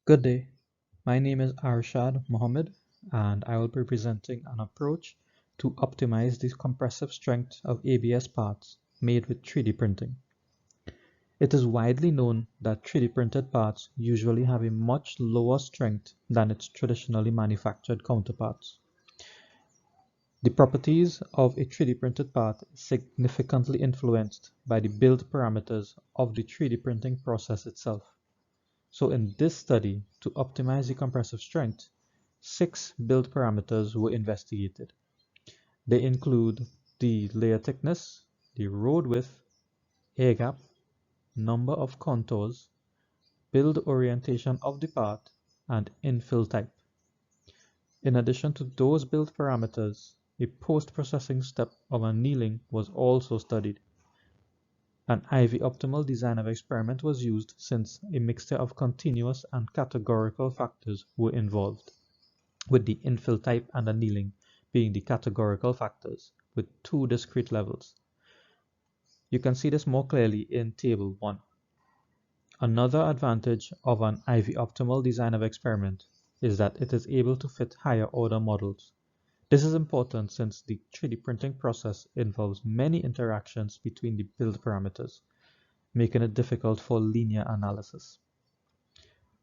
Good day. My name is Mohammed, and I will be presenting an approach to optimize the compressive strength of ABS parts made with 3D printing. It is widely known that 3D printed parts usually have a much lower strength than its traditionally manufactured counterparts. The properties of a 3D printed part is significantly influenced by the build parameters of the 3D printing process itself. So in this study, to optimize the compressive strength, 6 build parameters were investigated. They include the layer thickness, the road width, air gap, number of contours, build orientation of the part, and infill type. In addition to those build parameters, a post-processing step of annealing was also studied. An IV optimal design of experiment was used since a mixture of continuous and categorical factors were involved, with the infill type and annealing being the categorical factors with 2 discrete levels. You can see this more clearly in Table 1. Another advantage of an IV optimal design of experiment is that it is able to fit higher order models. This is important since the 3D printing process involves many interactions between the build parameters, making it difficult for linear analysis.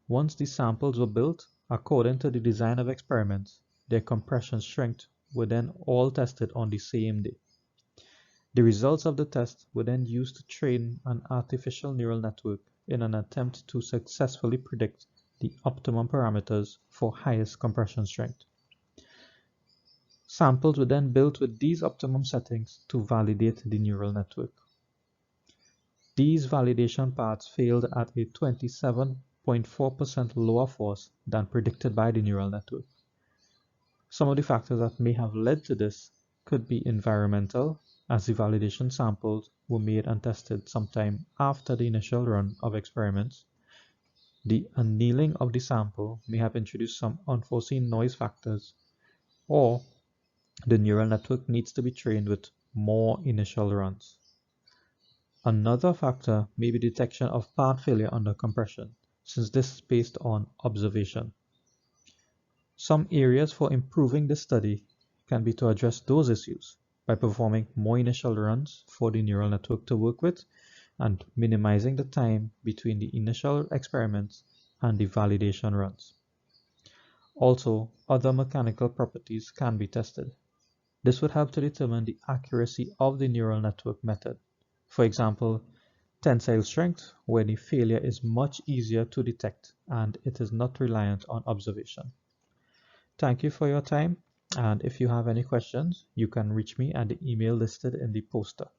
Once the samples were built, according to the design of experiments, their compression strength were then all tested on the same day. The results of the test were then used to train an artificial neural network in an attempt to successfully predict the optimum parameters for highest compression strength. Samples were then built with these optimum settings to validate the neural network. These validation parts failed at a 27.4% lower force than predicted by the neural network. Some of the factors that may have led to this could be environmental, as the validation samples were made and tested sometime after the initial run of experiments. The annealing of the sample may have introduced some unforeseen noise factors, or the neural network needs to be trained with more initial runs. Another factor may be detection of part failure under compression, since this is based on observation. Some areas for improving this study can be to address those issues by performing more initial runs for the neural network to work with and minimizing the time between the initial experiments and the validation runs. Also, other mechanical properties can be tested. This would help to determine the accuracy of the neural network method. For example, tensile strength, where the failure is much easier to detect and it is not reliant on observation. Thank you for your time, and if you have any questions, you can reach me at the email listed in the poster.